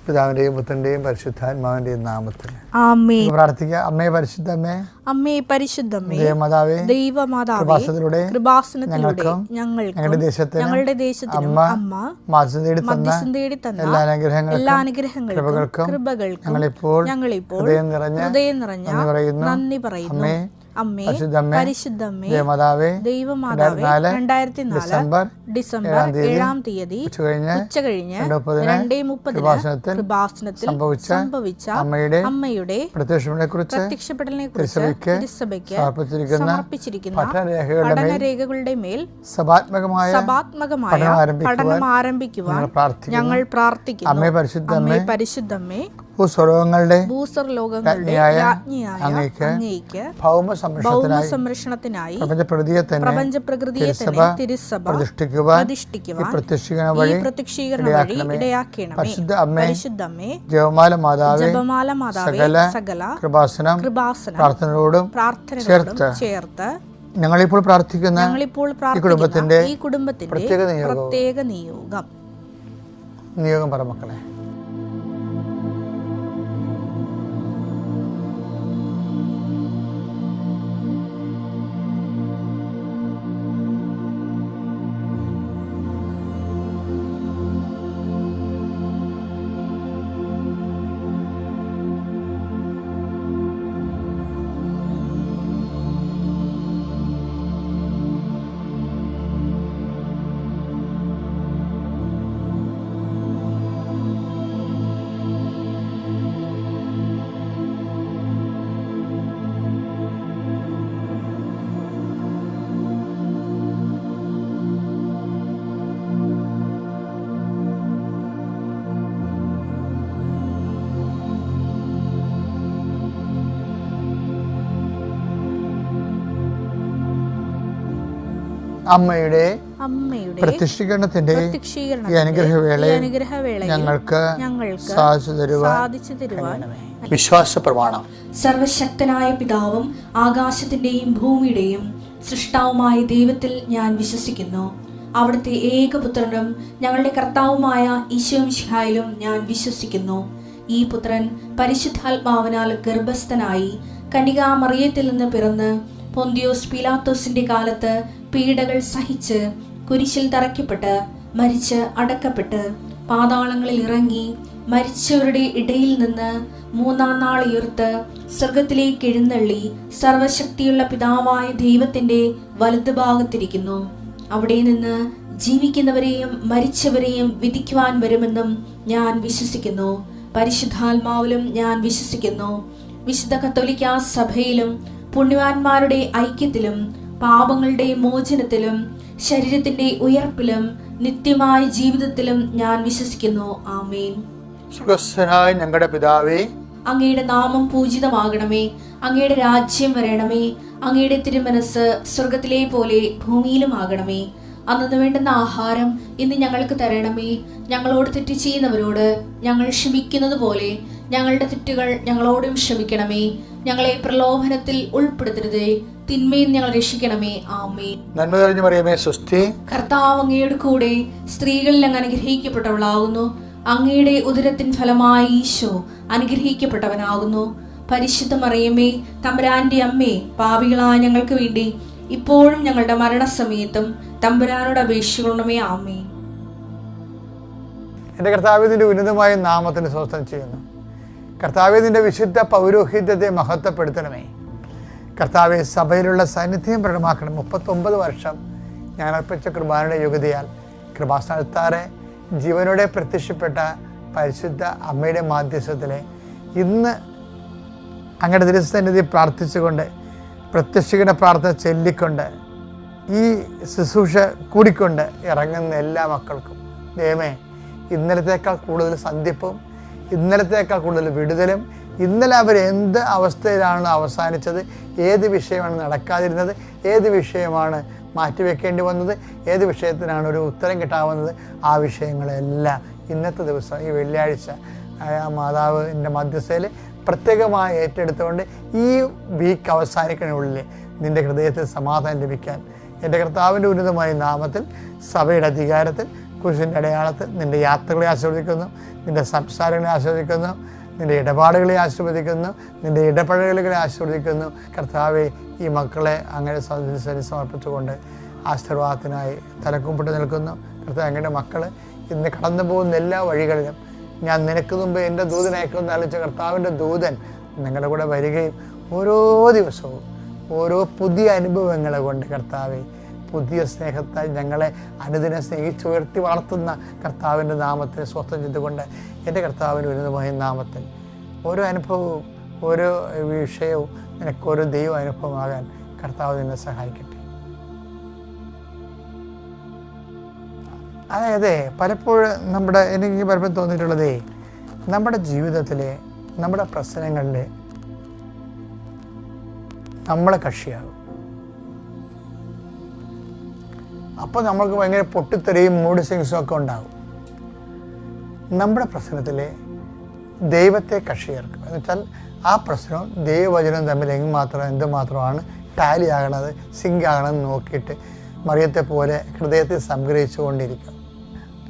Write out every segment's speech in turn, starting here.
പിതാവിന്റെയും പുത്രന്റെയും പരിശുദ്ധാത്മാവിന്റെയും നാമത്തിൽ ആമേൻ. പ്രാർത്ഥിക്കാം. അമ്മേ പരിശുദ്ധമ്മേ, അമ്മേ പരിശുദ്ധമ്മേ, ദൈവമാതാവേ, ദൈവമാതാവേ, കൃപാസനത്തിലൂടെ ഞങ്ങളുടെ ദേശത്തിനും അമ്മ മധ്യസ്ഥം തേടി തന്ന എല്ലാ അനുഗ്രഹങ്ങൾക്കും കൃപകൾക്കും ഞങ്ങളിപ്പോൾ ഹൃദയം നിറഞ്ഞ നന്ദി പറയുന്നു. അമ്മേ പരിശുദ്ധമ്മേ, ദൈവമാതാവേ, 2004 ഡിസംബർ 7-ാം തീയതി ഉച്ചകഴിഞ്ഞ് 2:30 കൃപാസനത്തിൽ സംഭവിച്ച അമ്മയുടെ പ്രത്യക്ഷപ്പെടലിനെ കുറിച്ച് തിരുസഭയ്ക്ക് സമർപ്പിച്ചിരിക്കുന്ന പഠനരേഖകളുടെ മേൽ സഭാത്മകമായ പഠനം ആരംഭിക്കുവാൻ ഞങ്ങൾ പ്രാർത്ഥിക്കുന്നു. അമ്മേ പരിശുദ്ധമ്മേ, ഭൂസ്വർലോകങ്ങളുടെ അങ്ങേയ്ക്ക് ഭൗമ സംരക്ഷണത്തിനായി പ്രപഞ്ചപ്രകൃതിയെ തിരുസഭ പ്രതിഷ്ഠിക്കുവാൻ വഴി ഇടയാക്കണമേ. പരിശുദ്ധമ്മേ, ജപമാല മാതാവേ, സകല കൃപാസനം പ്രാർത്ഥനയോടും ചേർത്ത് ഞങ്ങളിപ്പോൾ പ്രാർത്ഥിക്കുന്ന ഈ കുടുംബത്തിന്റെ പ്രത്യേക നിയോഗം പറ മക്കളെ. അമ്മയുടെ പ്രത്യക്ഷീകരണത്തിന്റെ ഈ അനുഗ്രഹവേളയിൽ ഞങ്ങൾക്ക് സാധിച്ചു തരുവാൻ വിശ്വാസ പ്രമാണം. സർവശക്തനായ പിതാവും ആകാശത്തിന്റെയും ഭൂമിയുടെയും സൃഷ്ടാവുമായ ദൈവത്തിൽ ഞാൻ വിശ്വസിക്കുന്നു. അവിടുത്തെ ഏകപുത്രനും ഞങ്ങളുടെ കർത്താവുമായ ഈശോമിശിഹായിലും ഞാൻ വിശ്വസിക്കുന്നു. ഈ പുത്രൻ പരിശുദ്ധാത്മാവിനാൽ ഗർഭസ്ഥനായി കന്യകാമറിയത്തിൽ നിന്ന് പിറന്ന് പൊന്തിയോസ് പീലാത്തോസിന്റെ കാലത്ത് പീഡകൾ സഹിച്ച് കുരിശിൽ തറയ്ക്കപ്പെട്ട് മരിച്ച് അടക്കപ്പെട്ട് പാതാളങ്ങളിൽ ഇറങ്ങി മരിച്ചവരുടെ ഇടയിൽ നിന്ന് 3-ാം നാൾ ഉയർത്ത് സ്വർഗത്തിലേക്ക് എഴുന്നള്ളി സർവശക്തിയുള്ള പിതാവായ ദൈവത്തിന്റെ വലതുഭാഗത്തിരിക്കുന്നു. അവിടെ നിന്ന് ജീവിക്കുന്നവരെയും മരിച്ചവരെയും വിധിക്കുവാൻ വരുമെന്നും ഞാൻ വിശ്വസിക്കുന്നു. പരിശുദ്ധാത്മാവിലും ഞാൻ വിശ്വസിക്കുന്നു. വിശുദ്ധ കത്തോലിക്കാ സഭയിലും പുണ്യവാന്മാരുടെ ഐക്യത്തിലും പാപങ്ങളുടെ മോചനത്തിലും ശരീരത്തിന്റെ ഉയർപ്പിലും നിത്യമായ ജീവിതത്തിലും ഞാൻ വിശ്വസിക്കുന്നു. ആമേൻ. സ്വർഗ്ഗസ്ഥനായ ഞങ്ങളുടെ പിതാവേ, അങ്ങയുടെ നാമം പൂജിതമാകണമേ. അങ്ങയുടെ രാജ്യം വരണമേ. അങ്ങയുടെ തിരുമനസ് സ്വർഗത്തിലെ പോലെ ഭൂമിയിലും ആകണമേ. അന്നു വേണ്ടുന്ന ആഹാരം ഇന്ന് ഞങ്ങൾക്ക് തരണമേ. ഞങ്ങളോട് തെറ്റ് ചെയ്യുന്നവരോട് ഞങ്ങൾ ക്ഷമിക്കുന്നത് പോലെ ഞങ്ങളുടെ തെറ്റുകൾ ഞങ്ങളോടും ക്ഷമിക്കണമേ. ഞങ്ങളെ പ്രലോഭനത്തിൽ ഉൾപ്പെടുത്തരുതേ, തിന്മയിൽ ഞങ്ങൾ രക്ഷിക്കണമേ. ആമേൻ. നന്മ നിറഞ്ഞ മറിയമേ, സ്വസ്തി. കർത്താവ് അങ്ങയുടെ കൂടെ സ്ത്രീകളിൽ അങ്ങ് അനുഗ്രഹിക്കപ്പെട്ടവളാകുന്നു. അങ്ങയുടെ ഉദരത്തിൻ ഫലമായി ഈശോ അനുഗ്രഹിക്കപ്പെട്ടവനാകുന്നു. പരിശുദ്ധ മറിയമേ, തമ്പുരാന്റെ അമ്മേ, പാപികളായ ഞങ്ങൾക്ക് വേണ്ടി ഇപ്പോഴും ഞങ്ങളുടെ മരണസമയത്തും തമ്പുരാനോട് അപേക്ഷിക്കണമേ. ആമേൻ. എൻ്റെ കർത്താവിന്റെ ഉന്നതമായ നാമത്തിന് സ്വസ്ഥം ചെയ്യുന്നു. കർത്താവേ, നിന്റെ വിശുദ്ധ പൗരോഹിത്യത്തെ മഹത്വപ്പെടുത്തണമേ. കർത്താവെ, സഭയിലുള്ള സാന്നിധ്യം പ്രകടമാക്കണം. 39 വർഷം ഞാൻ അർപ്പിച്ച കൃപാനയുടെ യോഗ്യതയാൽ കൃപാസ്ഥാനത്താറെ ജീവനോടെ പ്രത്യക്ഷപ്പെട്ട പരിശുദ്ധ അമ്മയുടെ മാധ്യസ്ഥത്തിലെ ഇന്ന് അങ്ങയുടെ തിരുസന്നിധി പ്രാർത്ഥിച്ചുകൊണ്ട് പ്രത്യക്ഷീകരണ പ്രാർത്ഥന ചൊല്ലിക്കൊണ്ട് ഈ ശുശ്രൂഷ കൂടിക്കൊണ്ട് ഇറങ്ങുന്ന എല്ലാ മക്കൾക്കും ദൈവമേ, ഇന്നലത്തേക്കാൾ കൂടുതൽ സന്ധിപ്പും ഇന്നലത്തേക്കാൾ കൂടുതൽ വിടുതലും, ഇന്നലെ അവർ എന്ത് അവസ്ഥയിലാണ് അവസാനിച്ചത്, ഏത് വിഷയമാണ് നടക്കാതിരുന്നത്, ഏത് വിഷയമാണ് മാറ്റിവെക്കേണ്ടി വന്നത്, ഏത് വിഷയത്തിനാണ് ഒരു ഉത്തരം കിട്ടാവുന്നത്, ആ വിഷയങ്ങളെല്ലാം ഇന്നത്തെ ദിവസം ഈ വെള്ളിയാഴ്ച മാതാവിൻ്റെ മധ്യസ്ഥയിൽ പ്രത്യേകമായി ഏറ്റെടുത്തുകൊണ്ട് ഈ വീക്ക് അവസാനിക്കുന്നതിനുള്ളിൽ നിൻ്റെ ഹൃദയത്തിൽ സമാധാനം ലഭിക്കാൻ എൻ്റെ കർത്താവിൻ്റെ ഉന്നതമായ നാമത്തിൽ സഭയുടെ അധികാരത്തിൽ കുരിശിൻ്റെ അടയാളത്തിൽ നിൻ്റെ യാത്രകളെ ആസ്വദിക്കുന്നു, നിൻ്റെ സംസാരങ്ങളെ ആസ്വദിക്കുന്നു, നിൻ്റെ ഇടപാടുകളെ ആസ്വദിക്കുന്നു, നിൻ്റെ ഇടപഴകലുകളെ ആസ്വദിക്കുന്നു. കർത്താവെ, ഈ മക്കളെ അങ്ങനെ സമർപ്പിച്ചുകൊണ്ട് ആശീർവാദത്തിനായി തലക്കുമ്പിട്ട് നിൽക്കുന്നു. കർത്താവ്, അങ്ങയുടെ മക്കൾ ഇന്ന് കടന്നു പോകുന്ന എല്ലാ വഴികളിലും ഞാൻ നിനക്ക് മുമ്പ് എൻ്റെ ദൂതൻ അയക്കുമെന്ന് ആലോചിച്ച കർത്താവിൻ്റെ ദൂതൻ നിങ്ങളുടെ കൂടെ വരികയും ഓരോ ദിവസവും ഓരോ പുതിയ അനുഭവങ്ങളെ കൊണ്ട് കർത്താവെ പുതിയ സ്നേഹത്താൽ ഞങ്ങളെ അനുദിനം സ്നേഹിച്ചുയർത്തി വളർത്തുന്ന കർത്താവിൻ്റെ നാമത്തിന് സ്വസ്ഥം ചെയ്തുകൊണ്ട് എൻ്റെ കർത്താവിന് ഉന്നതമായ നാമത്തിൽ ഓരോ അനുഭവവും ഓരോ വിഷയവും നിനക്കൊരു ദൈവ അനുഭവമാകാൻ കർത്താവ് നിന്നെ സഹായിക്കട്ടെ. അതായത് പലപ്പോഴും എനിക്ക് പലപ്പോഴും തോന്നിയിട്ടുള്ളതേ, നമ്മുടെ ജീവിതത്തിലെ നമ്മുടെ പ്രശ്നങ്ങളിൽ നമ്മളെ കക്ഷിയാകും. അപ്പോൾ നമ്മൾക്ക് ഭയങ്കര പൊട്ടിത്തെറിയും മൂഡ് സ്വിങ്സും ഒക്കെ ഉണ്ടാകും. നമ്മുടെ പ്രശ്നത്തിൽ ദൈവത്തെ കക്ഷി ചേർക്കും. എന്ന് വെച്ചാൽ ആ പ്രശ്നവും ദൈവവചനവും തമ്മിൽ എന്തുമാത്രമാണ് ടാലി ആകണത്, സിങ്ക് ആകണമെന്ന് നോക്കിയിട്ട് മറിയത്തെ പോലെ ഹൃദയത്തിൽ സംഗ്രഹിച്ചുകൊണ്ടിരിക്കും.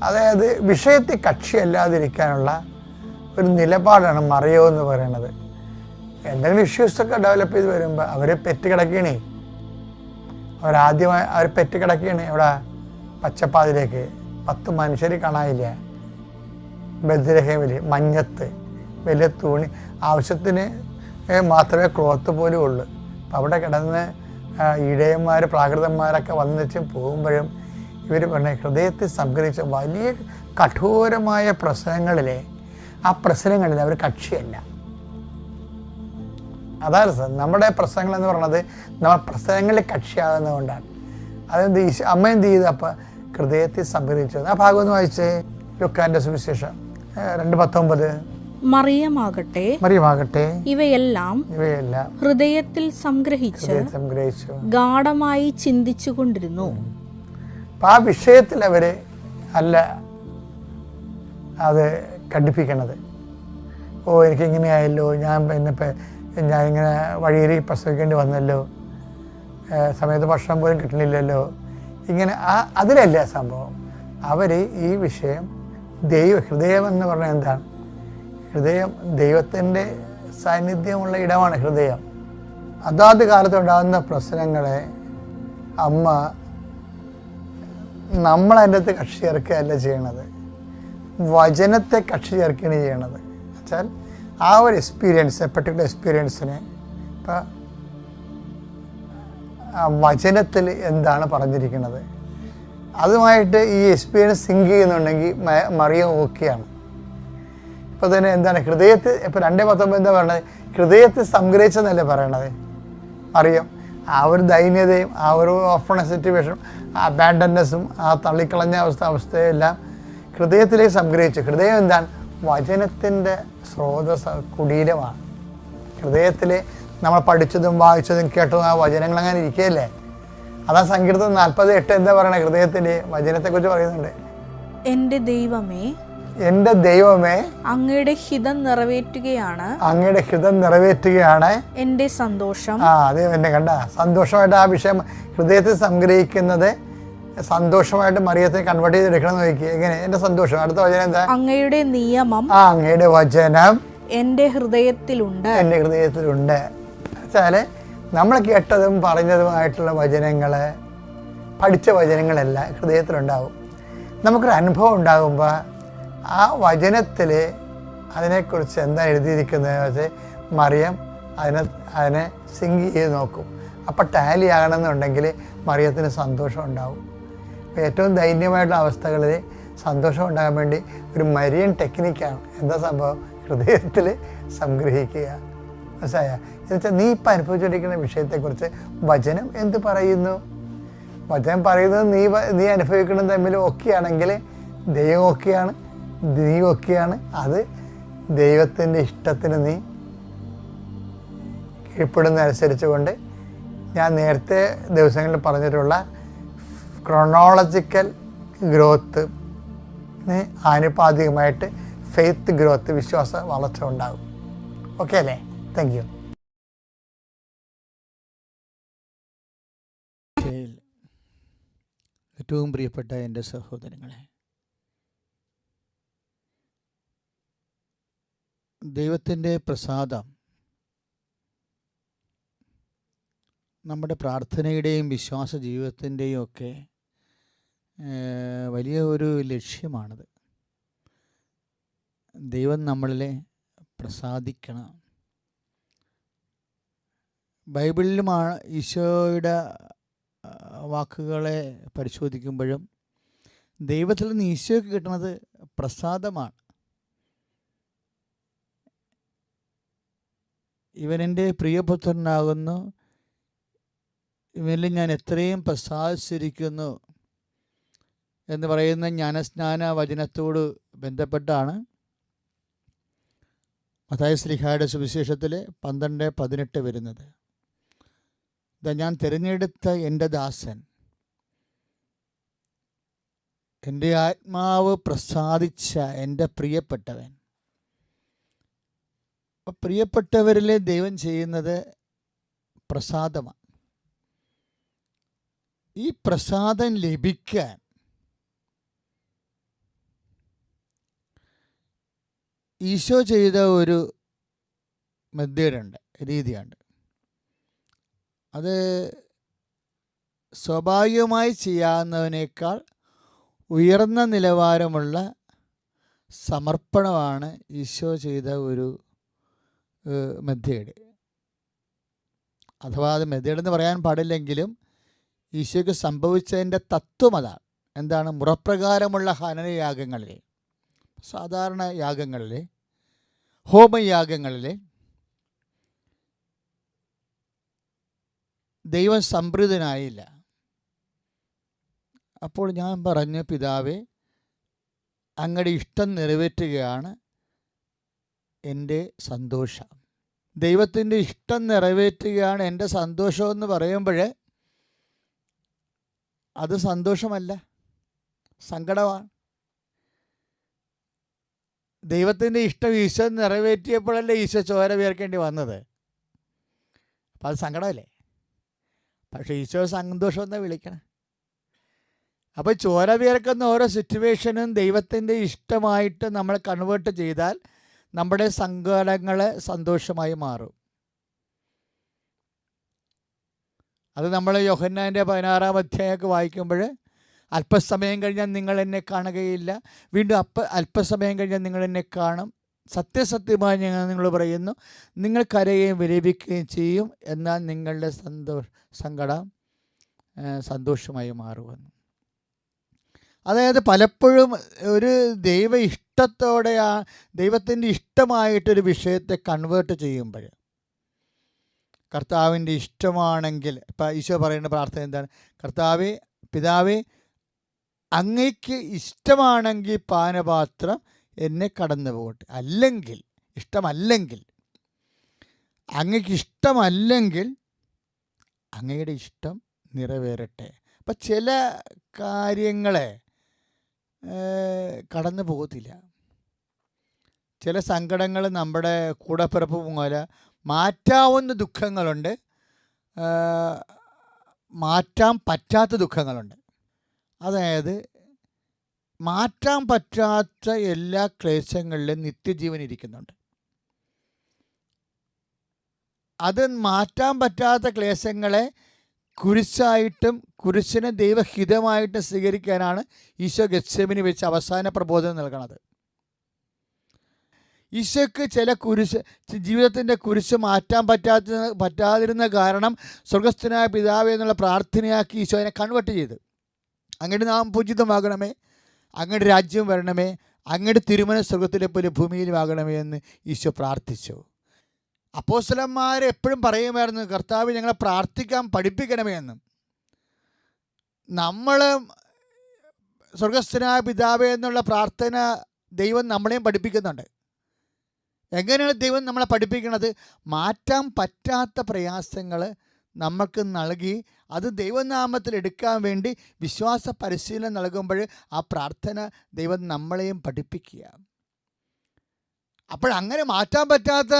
അതായത് വിഷയത്തിൽ കക്ഷിയല്ലാതിരിക്കാനുള്ള ഒരു നിലപാടാണ് മറിയോ എന്ന് പറയുന്നത്. എന്തെങ്കിലും ഇഷ്യൂസൊക്കെ ഡെവലപ്പ് ചെയ്ത് വരുമ്പോൾ അവരെ പെറ്റ് കിടക്കണേ, അവർ പെറ്റ് കിടക്കുകയാണ് ഇവിടെ പച്ചപ്പാതിലേക്ക്. 10 മനുഷ്യർ കാണാനില്ല. ബദ്രഹേമിൽ മഞ്ഞത്ത് വലിയ തുണി ആവശ്യത്തിന് മാത്രമേ ക്ലോത്ത് പോലും ഉള്ളൂ. അപ്പം അവിടെ കിടന്ന് ഇടയന്മാർ പ്രാകൃതന്മാരൊക്കെ വന്നിച്ച് പോകുമ്പോഴും ഇവർ പറഞ്ഞ ഹൃദയത്തിൽ സംഗ്രഹിച്ച വലിയ കഠോരമായ പ്രശ്നങ്ങളിലെ ആ പ്രശ്നങ്ങളിൽ അവർ കക്ഷിയല്ല. അതാണ് നമ്മുടെ പ്രശ്നങ്ങളെന്ന് പറയുന്നത് നമ്മൾ പ്രശ്നങ്ങളിൽ കക്ഷിയാകുന്നതുകൊണ്ടാണ്. അതെന്ത് അമ്മ എന്ത് ചെയ്തു? അപ്പം ഹൃദയത്തിൽ സംഗ്രഹിച്ചു. ആ ഭാഗം ഒന്ന് വായിച്ചേ, ലുക്കാന്റെ സുവിശേഷം 2:19. മറിയമാകട്ടെ ഇവയെല്ലാം ഹൃദയത്തിൽ സംഗ്രഹിച്ചു ഗാഢമായി ചിന്തിച്ചു കൊണ്ടിരുന്നു. അപ്പം ആ വിഷയത്തിൽ അവര് അല്ല അത് ഘടിപ്പിക്കണത്. എനിക്കിങ്ങനെയായല്ലോ, ഞാനിങ്ങനെ വഴിയേറി പ്രസവിക്കേണ്ടി വന്നല്ലോ, സമയത്ത് ഭക്ഷണം പോലും കിട്ടണില്ലല്ലോ, ഇങ്ങനെ അതിലല്ല സംഭവം. അവർ ഈ വിഷയം ഹൃദയം എന്ന് പറഞ്ഞാൽ എന്താണ്? ഹൃദയം ദൈവത്തിൻ്റെ സാന്നിധ്യമുള്ള ഇടമാണ് ഹൃദയം. അതാത് കാലത്തുണ്ടാകുന്ന പ്രശ്നങ്ങളെ നമ്മളതിൻ്റെ അകത്ത് കക്ഷി ചേർക്കുകയല്ല ചെയ്യണത്, വചനത്തെ കക്ഷി ചേർക്കുകയാണ് ചെയ്യണത്. വെച്ചാൽ ആ ഒരു എക്സ്പീരിയൻസ്, പെർട്ടിക്കുലർ എക്സ്പീരിയൻസിനെ ഇപ്പം വചനത്തിൽ എന്താണ് പറഞ്ഞിരിക്കുന്നത് അതുമായിട്ട് ഈ എക്സ്പീരിയൻസ് സിങ്ക് ചെയ്യുന്നുണ്ടെങ്കിൽ മറിയം ഓക്കെയാണ്. ഇപ്പോൾ തന്നെ എന്താണ് ഹൃദയത്തിൽ, ഇപ്പോൾ 2:19 എന്താ പറയണത്? ഹൃദയത്തിൽ സംഗ്രഹിച്ചെന്നല്ലേ പറയണത്. മറിയം ആ ഒരു ദൈന്യതയും ആ ഒരു ഓഫണ സിറ്റുവേഷനും അബാൻഡൻനെസ്സും ആ തള്ളിക്കളഞ്ഞ അവസ്ഥയെല്ലാം ഹൃദയത്തിലേക്ക് സംഗ്രഹിച്ചു. ഹൃദയം എന്താണ്? വചനത്തിൻ്റെ സ്രോതസ് കുടീരമാണ്. ഹൃദയത്തിൽ നമ്മൾ പഠിച്ചതും വായിച്ചതും കേട്ടതും ആ വചനങ്ങൾ അങ്ങനെ ഇരിക്കുകയല്ലേ. അതാ സങ്കീർത്തനം 40:8 എന്താ പറയണത്? ഹൃദയത്തിൻ്റെ വചനത്തെക്കുറിച്ച് പറയുന്നുണ്ട്. എൻ്റെ ദൈവമേ അങ്ങയുടെ ഹിതം നിറവേറ്റുകയാണ് എൻ്റെ സന്തോഷം. അതെ, എന്നെ കണ്ട സന്തോഷമായിട്ട് ആ വിഷയം ഹൃദയത്തിൽ സംഗ്രഹിക്കുന്നത് സന്തോഷമായിട്ട് മറിയത്തെ കൺവേർട്ട് ചെയ്തെടുക്കണം എന്ന് നോക്കി. എങ്ങനെ? എൻ്റെ സന്തോഷം. അടുത്ത വചനം എന്താ? അങ്ങയുടെ നിയമം, അങ്ങയുടെ വചനം എൻ്റെ ഹൃദയത്തിലുണ്ട്. വെച്ചാല് നമ്മൾ കേട്ടതും പറഞ്ഞതുമായിട്ടുള്ള വചനങ്ങള്, പഠിച്ച വചനങ്ങളെല്ലാം ഹൃദയത്തിലുണ്ടാവും. നമുക്കൊരു അനുഭവം ഉണ്ടാകുമ്പോൾ ആ വചനത്തിൽ അതിനെക്കുറിച്ച് എന്താ എഴുതിയിരിക്കുന്നത് വെച്ച് മറിയം അതിനെ സിങ്ക് ചെയ്ത് നോക്കും. അപ്പം ടാലി ആകണമെന്നുണ്ടെങ്കിൽ മറിയത്തിന് സന്തോഷം ഉണ്ടാവും. ഏറ്റവും ദൈന്യമായിട്ടുള്ള അവസ്ഥകളിൽ സന്തോഷം ഉണ്ടാകാൻ വേണ്ടി ഒരു മരിയൻ ടെക്നിക്കാണ്. എന്താ സംഭവം? ഹൃദയത്തിൽ സംഗ്രഹിക്കുക. മനസ്സിലായ? എന്നുവെച്ചാൽ നീ ഇപ്പം അനുഭവിച്ചുകൊണ്ടിരിക്കുന്ന വിഷയത്തെക്കുറിച്ച് വചനം എന്ത് പറയുന്നു? വചനം പറയുന്നത് നീ അനുഭവിക്കുന്നത് തമ്മിൽ ഒക്കെയാണെങ്കിൽ ദൈവം ഒക്കെയാണ്, നീ ഒക്കെയാണ്. അത് ദൈവത്തിൻ്റെ ഇഷ്ടത്തിന് നീ കീഴ്പ്പെടുന്നതനുസരിച്ച് കൊണ്ട് ഞാൻ നേരത്തെ ദിവസങ്ങളിൽ പറഞ്ഞിട്ടുള്ള ക്രോണോളജിക്കൽ ഗ്രോത്ത് ആനുപാതികമായിട്ട് ഫെയ്ത്ത് ഗ്രോത്ത്, വിശ്വാസ വളർച്ച ഉണ്ടാകും. ഓക്കെ അല്ലേ? Thank you. ഏറ്റവും പ്രിയപ്പെട്ട എൻ്റെ സഹോദരങ്ങളെ, ദൈവത്തിൻ്റെ പ്രസാദം നമ്മുടെ പ്രാർത്ഥനയുടെയും വിശ്വാസ ജീവിതത്തിൻ്റെയും ഒക്കെ വലിയ ഒരു ലക്ഷ്യമാണത്. ദൈവം നമ്മളിലെ പ്രസാദിക്കണം. ബൈബിളിലുമാണ് ഈശോയുടെ വാക്കുകളെ പരിശോധിക്കുമ്പോഴും ദൈവത്തിൽ നിന്ന് ഈശോയ്ക്ക് കിട്ടുന്നത് പ്രസാദമാണ്. ഇവനെൻ്റെ പ്രിയപുത്രനാകുന്നു, ഇവനിൽ ഞാൻ എത്രയും പ്രസാദിച്ചിരിക്കുന്നു എന്ന് പറയുന്ന ജ്ഞാനസ്നാന വചനത്തോട് ബന്ധപ്പെട്ടാണ് മത്തായി ശ്ലീഹായുടെ സുവിശേഷത്തിൽ 12:18 വരുന്നത്. ഇതാ ഞാൻ തിരഞ്ഞെടുത്ത എൻ്റെ ദാസൻ, എൻ്റെ ആത്മാവ് പ്രസാദിച്ച എൻ്റെ പ്രിയപ്പെട്ടവൻ. അപ്പോൾ പ്രിയപ്പെട്ടവരിലെ ദൈവം ചെയ്യുന്നത് പ്രസാദമാണ്. ഈ പ്രസാദം ലഭിക്കാൻ ഈശോ ചെയ്ത ഒരു മെത്തേഡുണ്ട്, രീതിയുണ്ട്. അത് സ്വാഭാവികമായി ചെയ്യാവുന്നതിനേക്കാൾ ഉയർന്ന നിലവാരമുള്ള സമർപ്പണമാണ് ഈശോ ചെയ്ത ഒരു മെത്തേഡ്. അഥവാ അത് മെത്തേഡെന്ന് പറയാൻ പാടില്ലെങ്കിലും ഈശോയ്ക്ക് സംഭവിച്ചതിൻ്റെ തത്വം അതാണ്. എന്താണ്? മുറപ്രകാരമുള്ള ഹനനയാഗങ്ങളിലെ, സാധാരണ യാഗങ്ങളിലെ, ഹോമയാഗങ്ങളിലെ ദൈവം സംപ്രീതനായില്ല. അപ്പോൾ ഞാൻ പറഞ്ഞു, പിതാവേ, അങ്ങയുടെ ഇഷ്ടം നിറവേറ്റുകയാണ് എൻ്റെ സന്തോഷം. ദൈവത്തിൻ്റെ ഇഷ്ടം നിറവേറ്റുകയാണ് എൻ്റെ സന്തോഷമെന്ന് പറയുമ്പോൾ അത് സന്തോഷമല്ല, സങ്കടമാണ്. ദൈവത്തിൻ്റെ ഇഷ്ടം ഈശോ നിറവേറ്റിയപ്പോഴല്ലേ ഈശോ ചോര വിയർക്കേണ്ടി വന്നത്. അപ്പം അത് സങ്കടമല്ലേ? പക്ഷേ ഈശോ സന്തോഷം എന്നാ വിളിക്കണം. അപ്പോൾ ചോര വിയർക്കുന്ന ഓരോ സിറ്റുവേഷനും ദൈവത്തിൻ്റെ ഇഷ്ടമായിട്ട് നമ്മൾ കൺവേർട്ട് ചെയ്താൽ നമ്മുടെ സങ്കടങ്ങൾ സന്തോഷമായി മാറും. അത് നമ്മൾ യോഹന്നാൻ്റെ 16-ാം അധ്യായമൊക്കെ വായിക്കുമ്പോൾ, അല്പസമയം കഴിഞ്ഞാൽ നിങ്ങൾ എന്നെ കാണുകയില്ല, വീണ്ടും അല്പസമയം കഴിഞ്ഞാൽ നിങ്ങൾ എന്നെ കാണും, സത്യസത്യമായി ഞാൻ നിങ്ങൾ പറയുന്നു, നിങ്ങൾ കരയുകയും വിലപിക്കുകയും ചെയ്യും, എന്നാൽ നിങ്ങളുടെ സങ്കടം സന്തോഷമായി മാറുമെന്ന്. അതായത് പലപ്പോഴും ഒരു ദൈവത്തിൻ്റെ ഇഷ്ടമായിട്ടൊരു വിഷയത്തെ കൺവേർട്ട് ചെയ്യുമ്പോൾ, കർത്താവിൻ്റെ ഇഷ്ടമാണെങ്കിൽ, ഇപ്പം ഈശോ പറയുന്ന പ്രാർത്ഥന എന്താണ്? കർത്താവേ, പിതാവേ, അങ്ങയ്ക്ക് ഇഷ്ടമാണെങ്കിൽ പാനപാത്രം എന്നെ കടന്നു പോകട്ടെ, അല്ലെങ്കിൽ ഇഷ്ടമല്ലെങ്കിൽ, അങ്ങയ്ക്ക് ഇഷ്ടമല്ലെങ്കിൽ അങ്ങയുടെ ഇഷ്ടം നിറവേറട്ടെ. അപ്പം ചില കാര്യങ്ങളെ കടന്നു പോകത്തില്ല. ചില സങ്കടങ്ങൾ നമ്മുടെ കൂടപ്പിറപ്പ് പോലെ മാറ്റാവുന്ന ദുഃഖങ്ങളുണ്ട്, മാറ്റാൻ പറ്റാത്ത ദുഃഖങ്ങളുണ്ട്. അതായത് മാറ്റാൻ പറ്റാത്ത എല്ലാ ക്ലേശങ്ങളിലും നിത്യജീവൻ ഇരിക്കുന്നുണ്ട്. അത് മാറ്റാൻ പറ്റാത്ത ക്ലേശങ്ങളെ കുരിശായിട്ടും കുരിശിനെ ദൈവഹിതമായിട്ടും സ്വീകരിക്കാനാണ് ഈശോ ഗെത്സെമനി വെച്ച് അവസാന പ്രബോധനം നൽകണത്. ഈശോയ്ക്ക് ചില ജീവിതത്തിൻ്റെ കുരിശ് മാറ്റാൻ പറ്റാതിരുന്ന കാരണം സ്വർഗസ്ഥനായ പിതാവേ എന്നുള്ള പ്രാർത്ഥനയാക്കി ഈശോ അതിനെ കൺവേർട്ട് ചെയ്ത്, അങ്ങയുടെ നാമം പൂജിതമാകണമേ, അങ്ങയുടെ രാജ്യം വരണമേ, അങ്ങയുടെ തിരുമനസ് സ്വർഗത്തിലെ പോലെ ഭൂമിയിലുമാകണമേ എന്ന് ഈശോ പ്രാർത്ഥിച്ചു. അപ്പോസ്തലന്മാർ എപ്പോഴും പറയുമായിരുന്നു, കർത്താവ് ഞങ്ങളെ പ്രാർത്ഥിക്കാൻ പഠിപ്പിക്കണമേ എന്ന്. നമ്മൾ സ്വർഗസ്ഥനായ പിതാവേ എന്നുള്ള പ്രാർത്ഥന ദൈവം നമ്മളെയും പഠിപ്പിക്കുന്നുണ്ട്. എങ്ങനെയാണ് ദൈവം നമ്മളെ പഠിപ്പിക്കുന്നത്? മാറ്റാൻ പറ്റാത്ത പ്രയാസങ്ങൾ നമുക്ക് നൽകി അത് ദൈവനാമത്തിൽ എടുക്കാൻ വേണ്ടി വിശ്വാസ പരിശീലനം നൽകുമ്പോൾ ആ പ്രാർത്ഥന ദൈവം നമ്മളെയും പഠിപ്പിക്കുക. അപ്പോഴങ്ങനെ മാറ്റാൻ പറ്റാത്ത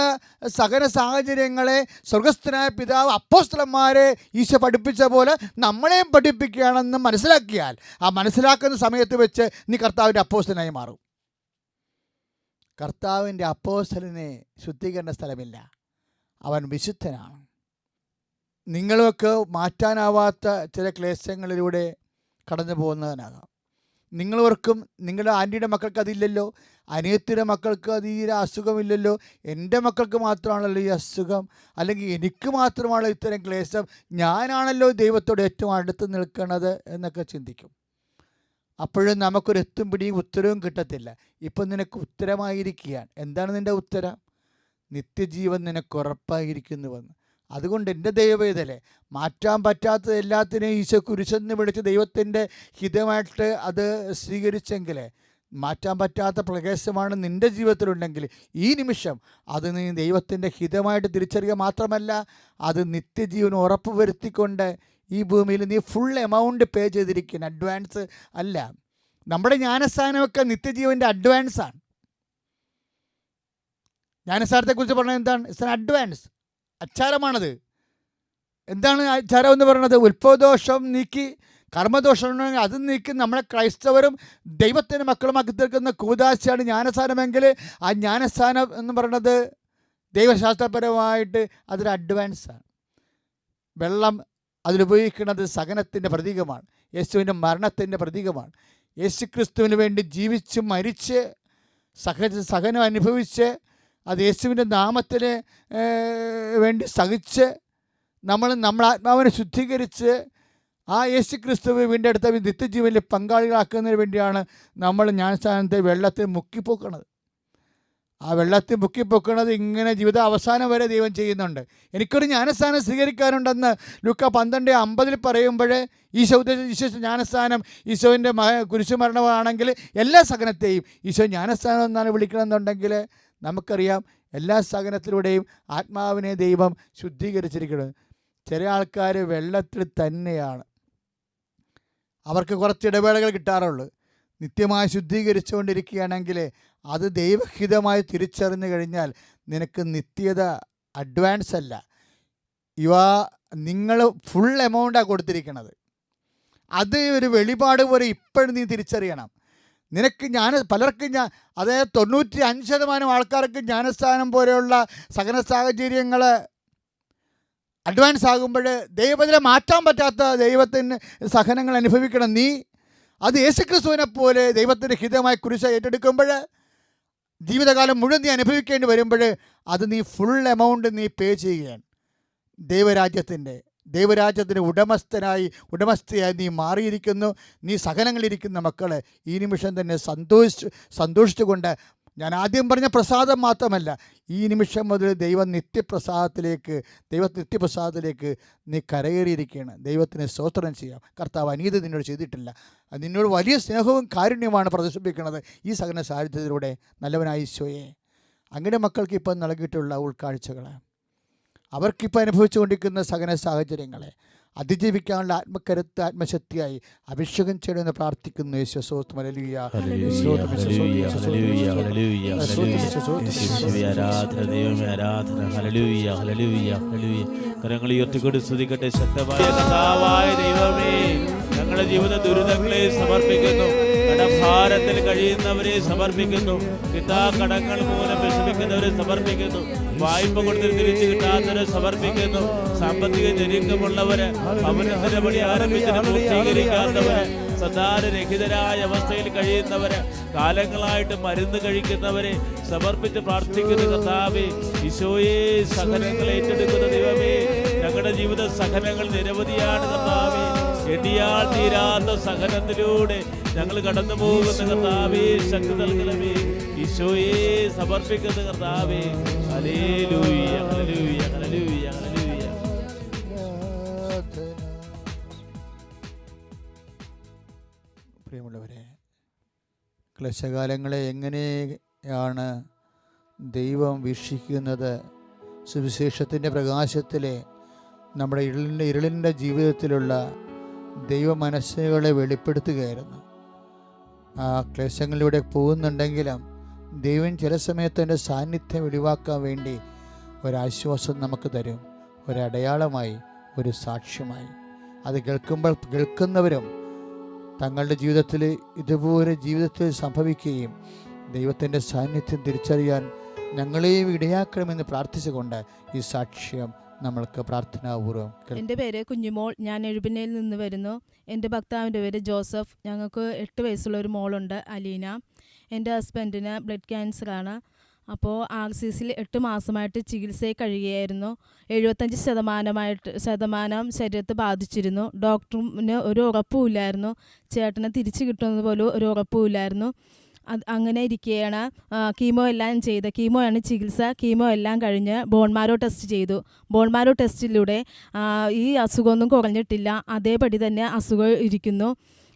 സകല സാഹചര്യങ്ങളെ സ്വർഗസ്ഥനായ പിതാവ് അപ്പോസ്തലന്മാരെ ഈശോ പഠിപ്പിച്ച പോലെ നമ്മളെയും പഠിപ്പിക്കുകയാണെന്ന് മനസ്സിലാക്കിയാൽ, ആ മനസ്സിലാക്കുന്ന സമയത്ത് വെച്ച് നീ കർത്താവിൻ്റെ അപ്പോസ്തലനായി മാറും. കർത്താവിൻ്റെ അപ്പോസ്തലനെ ശുദ്ധീകരണ സ്ഥലമില്ല, അവൻ വിശുദ്ധനാണ്. നിങ്ങൾക്ക് മാറ്റാനാവാത്ത ചില ക്ലേശങ്ങളിലൂടെ കടന്നു പോകുന്നതിനാകാം. നിങ്ങളവർക്കും നിങ്ങളുടെ ആൻറ്റിയുടെ മക്കൾക്ക് അതില്ലല്ലോ, അനിയത്തിയുടെ മക്കൾക്ക് അത് ഈ അസുഖമില്ലല്ലോ, എൻ്റെ മക്കൾക്ക് മാത്രമാണല്ലോ ഈ അസുഖം, അല്ലെങ്കിൽ എനിക്ക് മാത്രമാണല്ലോ ഇത്തരം ക്ലേശം, ഞാനാണല്ലോ ദൈവത്തോട് ഏറ്റവും അടുത്ത് നിൽക്കുന്നത് എന്നൊക്കെ ചിന്തിക്കും. അപ്പോഴും നമുക്കൊരു എത്തും പിടിയും ഉത്തരവും കിട്ടത്തില്ല. ഇപ്പം നിനക്ക് ഉത്തരമായിരിക്കുകയാണ്. എന്താണ് നിൻ്റെ ഉത്തരം? നിത്യജീവൻ നിനക്ക് ഉറപ്പായിരിക്കുന്നുവെന്ന്. അതുകൊണ്ട് എൻ്റെ ദൈവവേദലെ മാറ്റാൻ പറ്റാത്തത് എല്ലാത്തിനെയും ഈശോ കുരിശെന്ന് വിളിച്ച് ദൈവത്തിൻ്റെ ഹിതമായിട്ട് അത് സ്വീകരിച്ചെങ്കിൽ, മാറ്റാൻ പറ്റാത്ത പ്രകാശമാണ് നിൻ്റെ ജീവിതത്തിലുണ്ടെങ്കിൽ ഈ നിമിഷം അത് നീ ദൈവത്തിൻ്റെ ഹിതമായിട്ട് തിരിച്ചറിയുക മാത്രമല്ല, അത് നിത്യജീവൻ ഉറപ്പ് വരുത്തിക്കൊണ്ട് ഈ ഭൂമിയിൽ നീ ഫുൾ എമൗണ്ട് പേ ചെയ്തിരിക്കുന്ന അഡ്വാൻസ് അല്ല. നമ്മുടെ ജ്ഞാനസ്ഥാനമൊക്കെ നിത്യജീവൻ്റെ അഡ്വാൻസാണ്. ജ്ഞാനസ്ഥാനത്തെക്കുറിച്ച് പറഞ്ഞത് എന്താണ്? ഇറ്റ്സ് ആൻ അഡ്വാൻസ്, അച്ചാരമാണത്. എന്താണ് അച്ചാരം എന്ന് പറയുന്നത്? ഉത്ഭവദോഷം നീക്കി, കർമ്മദോഷം ഉണ്ടെങ്കിൽ അത് നീക്കി നമ്മളെ ക്രൈസ്തവരും ദൈവത്തിൻ്റെ മക്കളുമാക്കി തീർക്കുന്ന കൂദാശയാണ് ജ്ഞാനസ്ഥാനമെങ്കിൽ ആ ജ്ഞാനസ്ഥാനം എന്ന് പറയുന്നത് ദൈവശാസ്ത്രപരമായിട്ട് അതൊരു അഡ്വാൻസാണ്. വെള്ളം അതിലുപയോഗിക്കുന്നത് സഹനത്തിൻ്റെ പ്രതീകമാണ്, യേശുവിൻ്റെ മരണത്തിൻ്റെ പ്രതീകമാണ്. യേശു ക്രിസ്തുവിന് വേണ്ടി ജീവിച്ച് മരിച്ച് സഹനം അനുഭവിച്ച് അത് യേശുവിൻ്റെ നാമത്തിന് വേണ്ടി സഹിച്ച് നമ്മളെ ആത്മാവിനെ ശുദ്ധീകരിച്ച് ആ യേശു ക്രിസ്തുവിനെ വീണ്ടെടുത്ത നിത്യജീവനിൽ പങ്കാളികളാക്കുന്നതിന് വേണ്ടിയാണ് നമ്മൾ ജ്ഞാനസ്ഥാനത്തെ വെള്ളത്തിൽ മുക്കിപ്പോക്കുന്നത്. ആ വെള്ളത്തിൽ മുക്കിപ്പൊക്കുന്നത് ഇങ്ങനെ ജീവിത അവസാനം വരെ ദൈവം ചെയ്യുന്നുണ്ട്. എനിക്കൊരു ജ്ഞാനസ്ഥാനം സ്വീകരിക്കാനുണ്ടെന്ന് ലൂക്ക 12:50 പറയുമ്പോൾ ഈശോ ജ്ഞാനസ്ഥാനം ഈശോൻ്റെ കുരിശുമരണമാണെങ്കിൽ എല്ലാ സഹനത്തെയും ഈശോ ജ്ഞാനസ്ഥാനം എന്നാണ് വിളിക്കണമെന്നുണ്ടെങ്കിൽ നമുക്കറിയാം എല്ലാ സഹനത്തിലൂടെയും ആത്മാവിനെ ദൈവം ശുദ്ധീകരിച്ചിരിക്കുന്നത്. ചില ആൾക്കാർ വെള്ളത്തിൽ തന്നെയാണ്, അവർക്ക് കുറച്ച് ഇടവേളകൾ കിട്ടാറുള്ളൂ. നിത്യമായി ശുദ്ധീകരിച്ചുകൊണ്ടിരിക്കുകയാണെങ്കിൽ അത് ദൈവഹിതമായി തിരിച്ചറിഞ്ഞു കഴിഞ്ഞാൽ നിനക്ക് നിത്യത അഡ്വാൻസ് അല്ല, നിങ്ങൾ ഫുൾ എമൗണ്ടാണ് കൊടുത്തിരിക്കുന്നത്. അത് ഒരു വെളിപാട് പോലെ ഇപ്പോഴും നീ തിരിച്ചറിയണം. നിനക്ക് പലർക്കും അതായത് 95% ആൾക്കാർക്ക് ജ്ഞാനസ്ഥാനം പോലെയുള്ള സഹന സാഹചര്യങ്ങൾ അഡ്വാൻസ് ആകുമ്പോൾ ദൈവത്തിനെ മാറ്റാൻ പറ്റാത്ത ദൈവത്തിന് സഹനങ്ങൾ അനുഭവിക്കണം. നീ അത് യേശുക്രിസ്തുവിനെ പോലെ ദൈവത്തിൻ്റെ ഹിതമായി കുരിശ് ഏറ്റെടുക്കുമ്പോൾ ജീവിതകാലം മുഴുവൻ നീ അനുഭവിക്കേണ്ടി വരുമ്പോൾ അത് നീ ഫുൾ എമൗണ്ട് നീ പേ ചെയ്യുകയാണ്. ദൈവരാജ്യത്തിൻ്റെ ഉടമസ്ഥയായി നീ മാറിയിരിക്കുന്നു. നീ സഹനങ്ങളിരിക്കുന്ന മക്കളെ ഈ നിമിഷം തന്നെ സന്തോഷിച്ചുകൊണ്ട്, ഞാൻ ആദ്യം പറഞ്ഞ പ്രസാദം മാത്രമല്ല, ഈ നിമിഷം മുതൽ നിത്യപ്രസാദത്തിലേക്ക് നീ കരകയറിയിരിക്കുകയാണ്. ദൈവത്തിന് സ്തോത്രം ചെയ്യാം. കർത്താവ് അനീതി നിന്നോട് ചെയ്തിട്ടില്ല, നിന്നോട് വലിയ സ്നേഹവും കാരുണ്യമാണ് പ്രദർശിപ്പിക്കുന്നത് ഈ സഹന സാഹചര്യത്തിലൂടെ. നല്ലവനായ ഈശോയെ, അങ്ങയുടെ മക്കൾക്ക് ഇപ്പം നൽകിയിട്ടുള്ള ഉൾക്കാഴ്ചകൾ, അവർക്കിപ്പോൾ അനുഭവിച്ചുകൊണ്ടിരിക്കുന്ന സഹന സാഹചര്യങ്ങളെ അതിജീവിക്കാനുള്ള ആത്മകരുത്ത് ആത്മശക്തിയായി അഭിഷേകം ചെയ്യണമെന്ന് പ്രാർത്ഥിക്കുന്നു. കരങ്ങൾ ഉയർത്തിക്കൊണ്ട് സ്തുതിക്കട്ടെ. ശക്തമായ കർത്താവായ ദൈവമേ, ഞങ്ങളുടെ ജീവിത ദുരിതങ്ങളെ സമർപ്പിക്കുന്നു, കടഭാരത്തിൽ കഴിയുന്നവരെ സമർപ്പിക്കുന്നു, കടങ്ങൾ മൂലം വിഷമിക്കുന്നവരെ സമർപ്പിക്കുന്നു, വായ്പ കൊടുത്ത് തിരിച്ചു കിട്ടാത്തവരെ സമർപ്പിക്കുന്നു, സാമ്പത്തിക ഞെരുക്കമുള്ളവര്, ഭവനത്തിന്റെ പണി ആരംഭിച്ചിട്ട് പൂർത്തീകരിക്കാത്തവര്, സന്താനരഹിതരായ അവസ്ഥയിൽ കഴിയുന്നവര്, കാലങ്ങളായിട്ട് മരുന്ന് കഴിക്കുന്നവരെ സമർപ്പിച്ച് പ്രാർത്ഥിക്കുന്ന കർത്താവേ, ഈശോയെ, സഹനങ്ങൾ ഏറ്റെടുക്കുന്ന ദൈവമേ, ഞങ്ങളുടെ ജീവിത സഹനങ്ങൾ നിരവധിയാണ് കർത്താവേ. എണ്ണിയാൽ തീരാത്ത സഹനത്തിലൂടെ ഞങ്ങൾ കടന്നു പോകുന്ന കർത്താവേ, ശക്തി നൽകണമേ. ഈശോയെ സമർപ്പിക്കുന്ന കർത്താവേ. Hallelujah, hallelujah, hallelujah, hallelujah. പ്രിയമുള്ളവരെ, ക്ലേശകാലങ്ങളെ എങ്ങനെയാണ് ദൈവം വീക്ഷിക്കുന്നത്? സുവിശേഷത്തിൻ്റെ പ്രകാശത്തിലെ നമ്മുടെ ഇരുളിൻ്റെ ജീവിതത്തിലുള്ള ദൈവ മനസ്സുകളെ വെളിപ്പെടുത്തുകയായിരുന്നു. ആ ക്ലേശങ്ങളിലൂടെ പോകുന്നുണ്ടെങ്കിലും ദൈവം ചില സമയത്ത് എൻ്റെ സാന്നിധ്യം വെളിവാക്കാൻ വേണ്ടി ഒരാശ്വാസം നമുക്ക് തരും, ഒരടയാളമായി, ഒരു സാക്ഷ്യമായി. അത് കേൾക്കുന്നവരും തങ്ങളുടെ ജീവിതത്തിൽ ഇതുപോലെ ജീവിതത്തിൽ സംഭവിക്കുകയും ദൈവത്തിൻ്റെ സാന്നിധ്യം തിരിച്ചറിയാൻ ഞങ്ങളെയും ഇടയാക്കണമെന്ന് പ്രാർത്ഥിച്ചുകൊണ്ട് ഈ സാക്ഷ്യം നമ്മൾക്ക് പ്രാർത്ഥനാപൂർവ്വം എൻ്റെ പേര് കുഞ്ഞുമോൾ. ഞാൻ എഴുപിനയിൽ നിന്ന് വരുന്നു. എൻ്റെ ഭർത്താവിൻ്റെ പേര് ജോസഫ്. ഞങ്ങൾക്ക് 8 വയസ്സുള്ള ഒരു മോളുണ്ട്, അലീന. എൻ്റെ ഹസ്ബൻഡിന് ബ്ലഡ് ക്യാൻസറാണ്. അപ്പോൾ RCCയിൽ 8 മാസമായിട്ട് ചികിത്സയിൽ കഴിയുകയായിരുന്നു. 75% ശരീരത്തെ ബാധിച്ചിരുന്നു. ഡോക്ടറിന് ഒരു ഉറപ്പുമില്ലായിരുന്നു. ചേട്ടനെ തിരിച്ചു കിട്ടുന്നത് പോലും ഒരു ഉറപ്പുമില്ലായിരുന്നു. അങ്ങനെ ഇരിക്കുകയാണ് കീമോ എല്ലാം ചെയ്ത്, കീമോയാണ് ചികിത്സ. കീമോ എല്ലാം കഴിഞ്ഞ് ബോൺമാരോ ടെസ്റ്റ് ചെയ്തു. ബോൺമാരോ ടെസ്റ്റിലൂടെ ഈ അസുഖമൊന്നും കുറഞ്ഞിട്ടില്ല, അതേപടി തന്നെ അസുഖം ഇരിക്കുന്നു.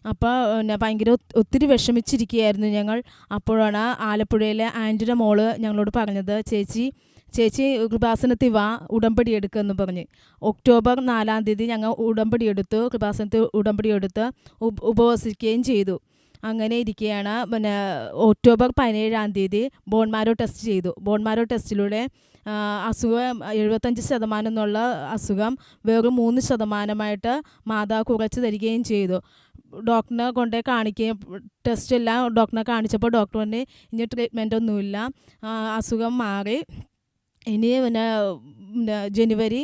അപ്പോൾ ഭയങ്കര ഒത്തിരി വിഷമിച്ചിരിക്കുകയായിരുന്നു ഞങ്ങൾ. അപ്പോഴാണ് ആലപ്പുഴയിലെ ആൻറ്റിയുടെ മോള് ഞങ്ങളോട് പറഞ്ഞത്, ചേച്ചി കൃപാസനത്തിൽ വാ, ഉടമ്പടി എടുക്കുമെന്ന് പറഞ്ഞ്. ഒക്ടോബർ 4-ാം തീയതി ഞങ്ങൾ ഉടമ്പടി എടുത്തു. കൃപാസനത്തിൽ ഉടമ്പടി എടുത്ത് ഉപവസിക്കുകയും ചെയ്തു. അങ്ങനെ ഇരിക്കുകയാണ്. ഒക്ടോബർ 17-ാം തീയതി ബോൺമാരോ ടെസ്റ്റ് ചെയ്തു. ബോൺമാരോ ടെസ്റ്റിലൂടെ അസുഖം 75% എന്നുള്ള അസുഖം വെറും 3% മാതാവ് കുറച്ച് തരികയും ചെയ്തു. ഡോക്ടറിനെ കൊണ്ടേ കാണിക്കുകയും ടെസ്റ്റ് എല്ലാം ഡോക്ടറിനെ കാണിച്ചപ്പോൾ ഡോക്ടർ പറഞ്ഞ് ഇനി ട്രീറ്റ്മെൻ്റ് ഒന്നുമില്ല, അസുഖം മാറി, ഇനി ജനുവരി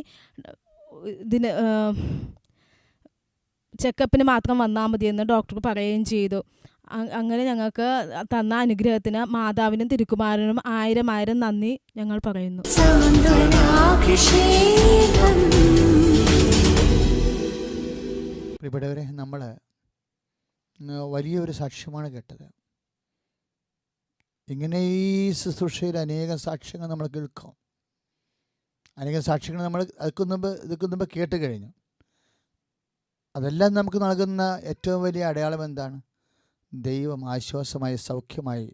ഇതിന് ചെക്കപ്പിന് മാത്രം വന്നാൽ മതിയെന്ന് ഡോക്ടർ പറയുകയും ചെയ്തു. അങ്ങനെ ഞങ്ങൾക്ക് തന്ന അനുഗ്രഹത്തിന് മാതാവിനും തിരുക്കുമാരനും 1000 നന്ദി ഞങ്ങൾ പറയുന്നു. പ്രിയപ്പെട്ടവരെ, നമ്മൾ വലിയൊരു സാക്ഷ്യമാണ് കേട്ടത്. ഇങ്ങനെ ഈ ശുശ്രൂഷയിൽ അനേകം സാക്ഷ്യങ്ങൾ നമ്മൾ കേൾക്കും. അനേകം സാക്ഷ്യങ്ങൾ നമ്മൾ ഇതൊക്കെ മുമ്പ് കേട്ട് കഴിഞ്ഞു. അതെല്ലാം നമുക്ക് നൽകുന്ന ഏറ്റവും വലിയ അടയാളം എന്താണ്? ദൈവം ആശ്വാസമായി, സൗഖ്യമായി,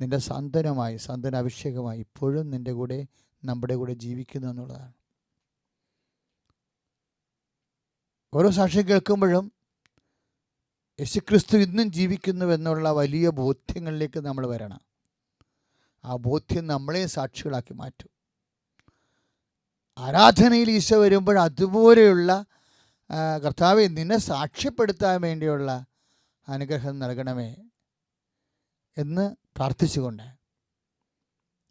നിൻ്റെ സാന്ത്വനാഭിഷേകമായി ഇപ്പോഴും നിൻ്റെ കൂടെ, നമ്മുടെ കൂടെ ജീവിക്കുന്നു എന്നുള്ളതാണ്. ഓരോ സാക്ഷ്യം കേൾക്കുമ്പോഴും യേശുക്രിസ്തു ഇന്നും ജീവിക്കുന്നുവെന്നുള്ള വലിയ ബോധ്യങ്ങളിലേക്ക് നമ്മൾ വരണം. ആ ബോധ്യം നമ്മളെ സാക്ഷികളാക്കി മാറ്റും. ആരാധനയിൽ ഈശോ വരുമ്പോൾ അതുപോലെയുള്ള കർത്താവെ നിന്നെ സാക്ഷ്യപ്പെടുത്താൻ വേണ്ടിയുള്ള അനുഗ്രഹം നൽകണമേ എന്ന് പ്രാർത്ഥിച്ചുകൊണ്ട്,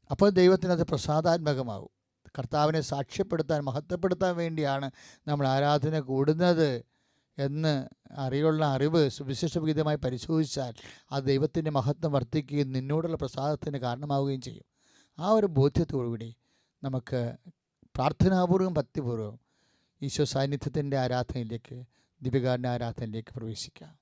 അപ്പോൾ ദൈവത്തിനത് പ്രസാദാത്മകമാവും. കർത്താവിനെ സാക്ഷ്യപ്പെടുത്താൻ, മഹത്വപ്പെടുത്താൻ വേണ്ടിയാണ് നമ്മൾ ആരാധന കൂടുന്നത് എന്ന് അറിവ് സുവിശേഷവിഹിതമായി പരിശോധിച്ചാൽ ആ ദൈവത്തിൻ്റെ മഹത്വം വർദ്ധിക്കുകയും നിന്നോടുള്ള പ്രസാദത്തിന് കാരണമാവുകയും ചെയ്യും. ആ ഒരു ബോധ്യത്തോടുകൂടി നമുക്ക് പ്രാർത്ഥനാപൂർവ്വം ഭക്തിപൂർവ്വം ഈശോ സാന്നിധ്യത്തിൻ്റെ ആരാധനയിലേക്ക്, ദിവ്യകാരുണ്യ ആരാധനയിലേക്ക് പ്രവേശിക്കാം.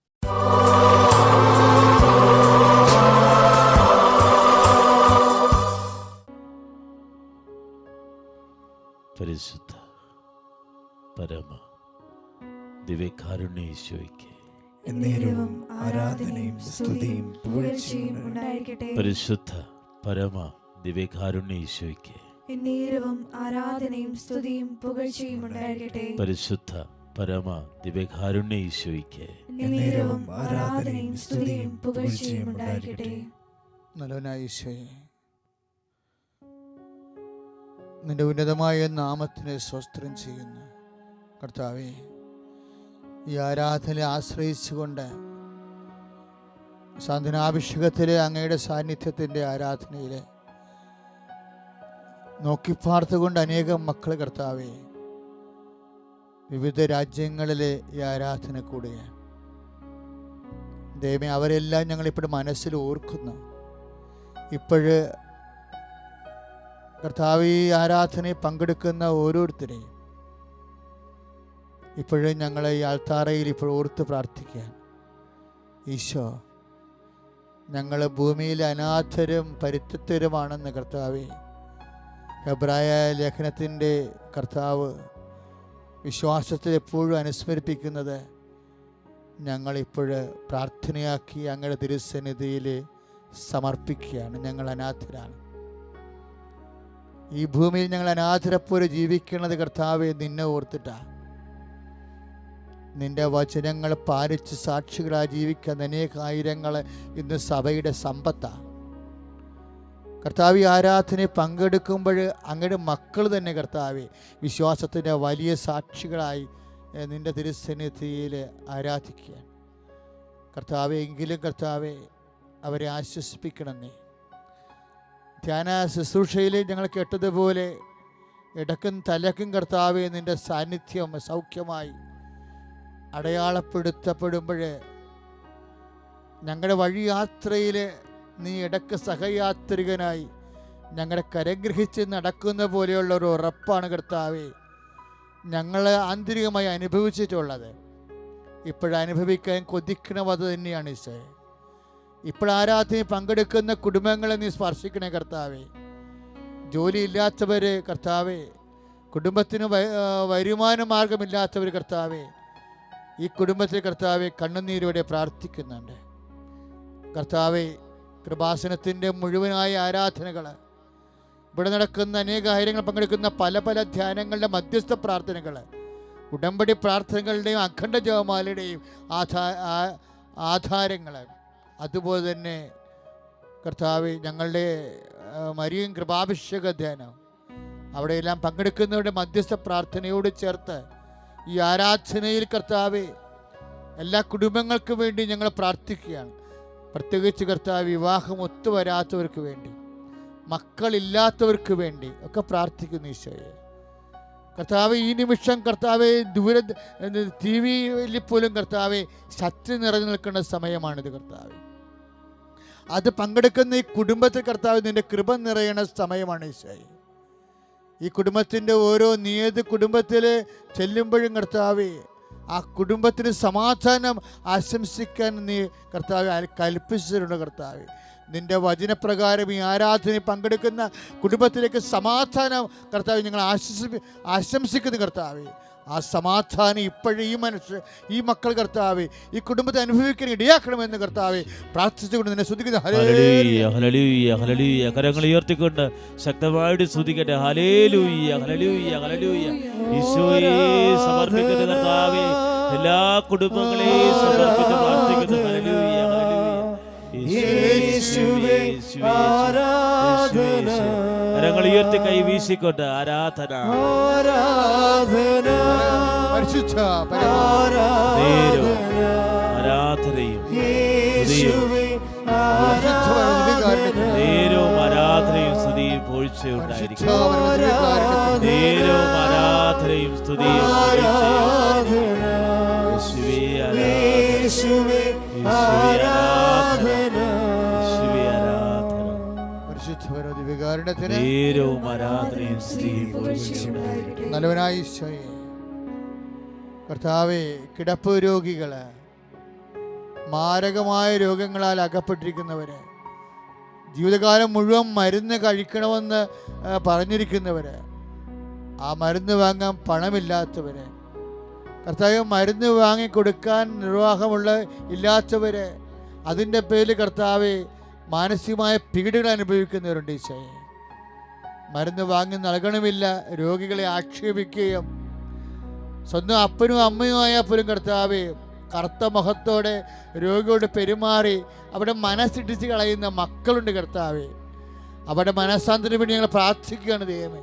പരിശുദ്ധ പരമ ദിവ്യകാരുണ്യ ഈശോയ്ക്ക് എന്നേരവും ആരാധനയും സ്തുതിയും പുകഴ്ചയും ഉണ്ടായിരിക്കട്ടെ. പരിശുദ്ധ പരമ ദിവ്യകാരുണ്യ ഈശോയ്ക്ക് എന്നേരവും ആരാധനയും സ്തുതിയും പുകഴ്ചയും ഉണ്ടായിരിക്കട്ടെ. പരിശുദ്ധ പരമ ദിവ്യകാരുണ്യ ഈശോയ്ക്ക് എന്നേരവും ആരാധനയും സ്തുതിയും പുകഴ്ചയും ഉണ്ടായിരിക്കട്ടെ. നല്ലവനായ ഈശോയെ, നിന്റെ ഉന്നതമായ നാമത്തിന് സ്തോത്രം ചെയ്യുന്നു. കർത്താവേ, ഈ ആരാധനയെ ആശ്രയിച്ചുകൊണ്ട് സാന്ത്വനാഭിഷേകത്തിലെ അങ്ങയുടെ സാന്നിധ്യത്തിൻ്റെ ആരാധനയിൽ നോക്കിപ്പാർത്തുകൊണ്ട് അനേകം മക്കൾ കർത്താവേ വിവിധ രാജ്യങ്ങളിലെ ഈ ആരാധന കൂടുകയാണ്. ദൈവമേ, അവരെല്ലാം ഞങ്ങളിപ്പോൾ മനസ്സിൽ ഓർക്കുന്നു. ഇപ്പോഴ് കർത്താവ് ഈ ആരാധനയിൽ പങ്കെടുക്കുന്ന ഓരോരുത്തരെയും ഇപ്പോഴും ഞങ്ങളെ ഈ ആൾത്താറയിൽ ഇപ്പോൾ ഓർത്ത് പ്രാർത്ഥിക്കാൻ. ഈശോ, ഞങ്ങൾ ഭൂമിയിലെ അനാഥരും പരിത്യക്തരുമാണെന്ന് കർത്താവേ എബ്രായ ലേഖനത്തിൻ്റെ കർത്താവ് വിശ്വാസത്തിൽ എപ്പോഴും അനുസ്മരിപ്പിക്കുന്നത് ഞങ്ങളിപ്പോൾ പ്രാർത്ഥനയാക്കി അങ്ങയുടെ തിരുസന്നിധിയിൽ സമർപ്പിക്കുകയാണ്. ഞങ്ങൾ അനാഥരാണ്. ഈ ഭൂമിയിൽ ഞങ്ങൾ അനാഥരെപ്പോലെ ജീവിക്കുന്നത് കർത്താവെ നിന്നെ ഓർത്തിട്ടാണ്. നിന്റെ വചനങ്ങൾ പാലിച്ച് സാക്ഷികളായി ജീവിക്കുന്ന അനേകായിരങ്ങൾ ഇന്ന് സഭയുടെ സമ്പത്താണ്. കർത്താവ് ആരാധനയെ പങ്കെടുക്കുമ്പോൾ അങ്ങയുടെ മക്കൾ തന്നെ കർത്താവെ വിശ്വാസത്തിൻ്റെ വലിയ സാക്ഷികളായി നിന്റെ തിരുസന്നിധിയിൽ ആരാധിക്കുകയാണ്. കർത്താവെ, എങ്കിലും കർത്താവെ അവരെ ആശ്വസിപ്പിക്കണമേ. ധ്യാന ശുശ്രൂഷയിൽ ഞങ്ങൾ കേട്ടതുപോലെ ഇടക്കും തലക്കും കർത്താവെ നിൻ്റെ സാന്നിധ്യം സൗഖ്യമായി അടയാളപ്പെടുത്തപ്പെടുമ്പോൾ ഞങ്ങളുടെ വഴിയാത്രയിൽ നീ ഇടക്ക് സഹയാത്രികനായി ഞങ്ങളെ കരഗ്രഹിച്ച് നടക്കുന്ന പോലെയുള്ള ഒരു ഉറപ്പാണ് കർത്താവെ ഞങ്ങൾ ആന്തരികമായി അനുഭവിച്ചിട്ടുള്ളത്. ഇപ്പോഴനുഭവിക്കാൻ കൊതിക്കണം അത് തന്നെയാണ് ഈശോയെ. ഇപ്പോഴാരാധനയിൽ പങ്കെടുക്കുന്ന കുടുംബങ്ങളെ നീ സ്പർശിക്കണേ കർത്താവെ. ജോലിയില്ലാത്തവർ കർത്താവെ, കുടുംബത്തിന് വരുമാന മാർഗമില്ലാത്തവർ കർത്താവെ, ഈ കുടുംബത്തിൽ കർത്താവെ കണ്ണുനീരോടെ പ്രാർത്ഥിക്കുന്നുണ്ട് കർത്താവെ. കൃപാസനത്തിൻ്റെ മുഴുവനായ ആരാധനകൾ, ഇവിടെ നടക്കുന്ന അനേക കാര്യങ്ങൾ പങ്കെടുക്കുന്ന പല പല ധ്യാനങ്ങളുടെ മധ്യസ്ഥ പ്രാർത്ഥനകൾ, ഉടമ്പടി പ്രാർത്ഥനകളുടെയും അഖണ്ഡ ജപമാലയുടെയും ആധാരങ്ങൾ, അതുപോലെ തന്നെ കർത്താവെ ഞങ്ങളുടെ മരിയൻ കൃപാഭിഷേക ധ്യാനം, അവിടെയെല്ലാം പങ്കെടുക്കുന്നവരുടെ മധ്യസ്ഥ പ്രാർത്ഥനയോട് ചേർത്ത് ഈ ആരാധനയിൽ കർത്താവെ എല്ലാ കുടുംബങ്ങൾക്കും വേണ്ടി ഞങ്ങൾ പ്രാർത്ഥിക്കുകയാണ്. പ്രത്യേകിച്ച് കർത്താവ് വിവാഹം ഒത്തുവരാത്തവർക്ക് വേണ്ടി, മക്കളില്ലാത്തവർക്ക് വേണ്ടി ഒക്കെ പ്രാർത്ഥിക്കുന്നു ഈശോയെ. കർത്താവ് ഈ നിമിഷം കർത്താവെ ദൂര ടി വിയിൽ പോലും കർത്താവെ ശക്തി നിറഞ്ഞു നിൽക്കുന്ന സമയമാണിത് കർത്താവെ. അത് പങ്കെടുക്കുന്ന ഈ കുടുംബത്തിൽ കർത്താവ് നിൻ്റെ കൃപ നിറയണ സമയമാണ് ഈശോയെ. ഈ കുടുംബത്തിൻ്റെ ഓരോ ഏത് കുടുംബത്തിൽ ചെല്ലുമ്പോഴും കർത്താവെ ആ കുടുംബത്തിന് സമാധാനം ആശംസിക്കാൻ നീ കർത്താവെ കൽപ്പിച്ചിട്ടുണ്ട് കർത്താവെ. നിൻ്റെ വചനപ്രകാരം ഈ ആരാധനയിൽ പങ്കെടുക്കുന്ന കുടുംബത്തിലേക്ക് സമാധാനം കർത്താവെ ഞങ്ങൾ ആശംസിക്കുന്നു കർത്താവെ. ആ സമാധാനം ഇപ്പോഴും ഈ മക്കൾ കർത്താവെ ഈ കുടുംബത്തെ അനുഭവിക്കാൻ ഇടയാക്കണമെന്ന് കർത്താവെ പ്രാർത്ഥിച്ചുകൊണ്ട് നിന്നെ സ്തുതിക്കുന്നു. Hallelujah hallelujah hallelujah. കരങ്ങൾ ഉയർത്തിക്കൊണ്ട് ശക്തമായിട്ട് സ്തുതിക്കട്ടെ. Hallelujah hallelujah hallelujah. ഈശോയെ സമർപ്പിക്കുന്ന കർത്താവെ എല്ലാ കുടുംബങ്ങളെയും സമർപ്പിച്ച് പ്രാർത്ഥിക്കുന്നു. Hallelujah hallelujah. യേശുവേ ആരാധന. കരങ്ങൾ ഉയർത്തി കൈ വീശിക്കൊണ്ട് ആരാധന ആരാധന പരിശുദ്ധ ആരാധനയും നേരവും ആരാധനയും സ്തുതിയും പോഴ്ചയുണ്ടായിരിക്കും. നേരവും ആരാധനയും സ്തുതിയും നല്ലവനായ ഈശോയെ കർത്താവേ, കിടപ്പ് രോഗികള്, മാരകമായ രോഗങ്ങളാൽ അകപ്പെട്ടിരിക്കുന്നവര്, ജീവിതകാലം മുഴുവൻ മരുന്ന് കഴിക്കണമെന്ന് പറഞ്ഞിരിക്കുന്നവര്, ആ മരുന്ന് വാങ്ങാൻ പണമില്ലാത്തവര്, കർത്താവ് മരുന്ന് വാങ്ങിക്കൊടുക്കാൻ ഇല്ലാത്തവര്, അതിൻ്റെ പേരിൽ കർത്താവെ മാനസികമായ പീഡകൾ അനുഭവിക്കുന്നവരുണ്ട് ഈശോയെ. മരുന്ന് വാങ്ങി നൽകണമില്ല രോഗികളെ ആക്ഷേപിക്കുകയും സ്വന്തം അപ്പനും അമ്മയുമായ പോലും കർത്താവെ കറുത്ത മുഖത്തോടെ രോഗിയോട് പെരുമാറി അവിടെ മനസ്സിടിച്ച് കളയുന്ന മക്കളുണ്ട് കർത്താവെ. അവിടെ മനസ്സാന്തരത്തിന് വേണ്ടി ഞങ്ങൾ പ്രാർത്ഥിക്കുകയാണ് ദൈവമേ.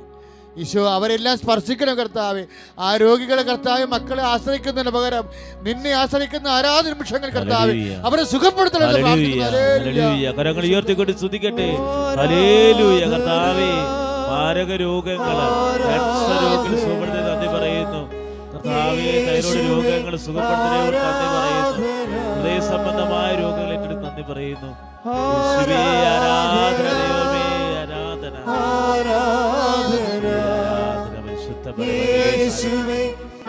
ഈശോ അവരെല്ലാം സ്പർശിക്കണം കർത്താവെ. ആ രോഗികളെ കർത്താവെ മക്കളെ ആശ്രയിക്കുന്നതിന് പകരം നിന്നെ ആശ്രയിക്കുന്ന ആരാധന നിമിഷങ്ങൾ കർത്താവെ അവരെ സുഖപ്പെടുത്തണം. കരങ്ങൾ ഉയർത്തിക്കൊണ്ട് സ്തുതിക്കട്ടെ. ഹല്ലേലൂയ. കർത്താവേ, മാരക രോഗങ്ങൾ സുഖപ്പെടുത്തി നന്ദി പറയുന്നു കർത്താവേ. തൈറോയ്ഡ് രോഗങ്ങൾ സുഖപ്പെടുത്തുന്നതിനോട് നന്ദി പറയുന്നു. ഹൃദയ സംബന്ധമായ രോഗങ്ങൾ ഏറ്റെടുത്ത് നന്ദി പറയുന്നു. ആരാധന ദൈവമേ, ആരാധന ആരാധന വിശുദ്ധ യേശുവേ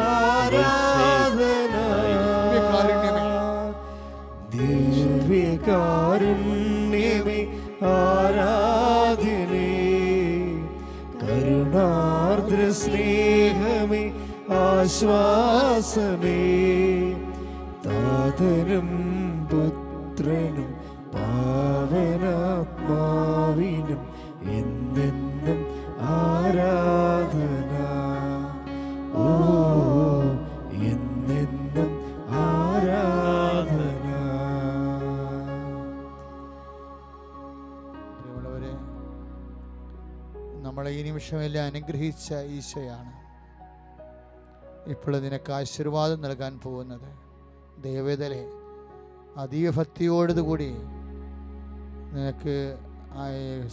ആരാധന. ദിവ്യകാരുണ്യമേ ആരാധനേ, കരുണാർദ്ര സ്നേഹമേ ആശ്വാസമേ, താതനും പുത്രനും പാവനാത്മാവിനും എന്നെന്നും ആരാധന. ഓ എന്നെന്നും ആരാധന. പ്രിയമുള്ളവരെ, നമ്മളെ ഈ നിമിഷമെല്ലാം അനുഗ്രഹിച്ച ഈശോയാണ് ഇപ്പോൾ നിനക്ക് ആശീർവാദം നൽകാൻ പോകുന്നത്. ദൈവവേദനെ അതീവ ഭക്തിയോടുകൂടി നിനക്ക്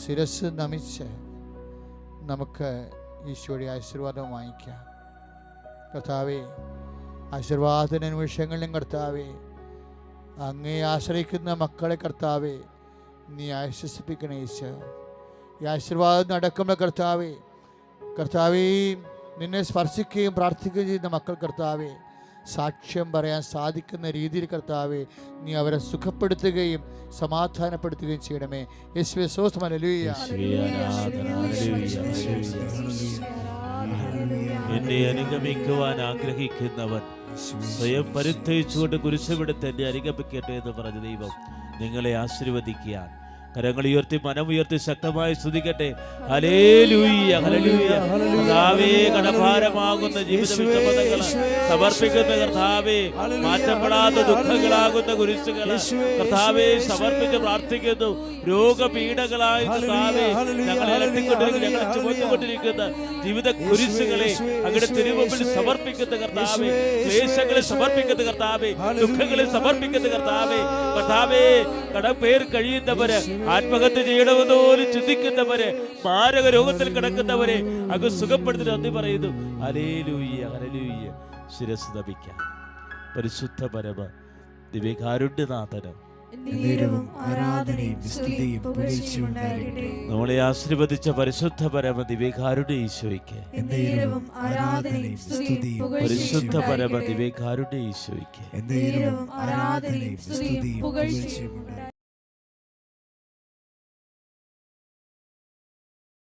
ശിരസ് നമിച്ച് നമുക്ക് ഈശോയുടെ ആശീർവാദം വാങ്ങിക്കാം. കർത്താവേ, ആശീർവാദ നിമിഷങ്ങളിലും കർത്താവേ, അങ്ങേ ആശ്രയിക്കുന്ന മക്കളെ കർത്താവേ നീ ആശ്വസിപ്പിക്കണേ ഈശോ. ഈ ആശീർവാദം നടക്കുമ്പോൾ കർത്താവേ, കർത്താവേ നിന്നെ സ്പർശിക്കുകയും പ്രാർത്ഥിക്കുകയും ചെയ്യുന്ന മക്കൾ കർത്താവേ സാക്ഷ്യം പറയാൻ സാധിക്കുന്ന രീതിയിൽ കർത്താവേ നീ അവരെ സുഖപ്പെടുത്തുകയും സമാധാനപ്പെടുത്തുകയും ചെയ്യണമേ. യേശുവേ സ്തോത്രം. ഹല്ലേലൂയ. എന്നെ അനുഗമിക്കുവാൻ ആഗ്രഹിക്കുന്നവൻ സ്വയം പരിത്യജിച്ചുകൊണ്ട് കുരിശുമെടുത്ത് എന്നെ അനുഗമിക്കട്ടെ എന്ന് പറഞ്ഞ ദൈവം നിങ്ങളെ ആശീർവദിക്കാൻ. കരങ്ങൾ ഉയർത്തി മനമുയർത്തി ശക്തമായി സ്തുതിക്കട്ടെ. Hallelujah, hallelujah. കർത്താവേ, കടഭാരമാകുന്ന ജീവിത വിഷമതകൾ സമർപ്പിക്കുന്ന കർത്താവേ, മാറ്റപ്പെടാത്ത ദുഃഖങ്ങളാകുന്ന കുരിശുകൾ കർത്താവേ സമർപ്പിച്ച് പ്രാർത്ഥിക്കുന്നു. രോഗപീഠകളായി കർത്താവേ ഞങ്ങളെ ഞങ്ങളെ ചുമന്നുകൊണ്ടിരിക്കുന്ന ജീവിത കുരിശുകളെ അങ്ങയുടെ തിരുമുമ്പിൽ സമർപ്പിക്കുന്ന കർത്താവേ, ക്ലേശങ്ങളെ സമർപ്പിക്കുന്ന കർത്താവേ, ദുഃഖങ്ങളെ സമർപ്പിക്കുന്ന കർത്താവേ, കർത്താവേ കടപ്പേർ കഴിയുന്നവര്, ആത്മഹത്യ ചെയ്യണമെന്ന് പോലും ചിന്തിക്കുന്നവരെ, മാരക രോഗത്തിൽ കിടക്കുന്നവരെ അങ്ങ് സുഖപ്പെടുത്തി നന്ദി പറയുന്നു. Hallelujah, hallelujah. ശിരസ് നമിക്കാം. പരിശുദ്ധ പരമ ദിവ്യകാരുണ്യനാഥന് നമ്മളെ ആശീർവദിച്ച പരിശുദ്ധ പരമ ദിവ്യകാരുണ്യ ഈശോയ്ക്ക്, പരിശുദ്ധ പരമ ദിവ്യകാരുണ്യ ഈശോയ്ക്ക്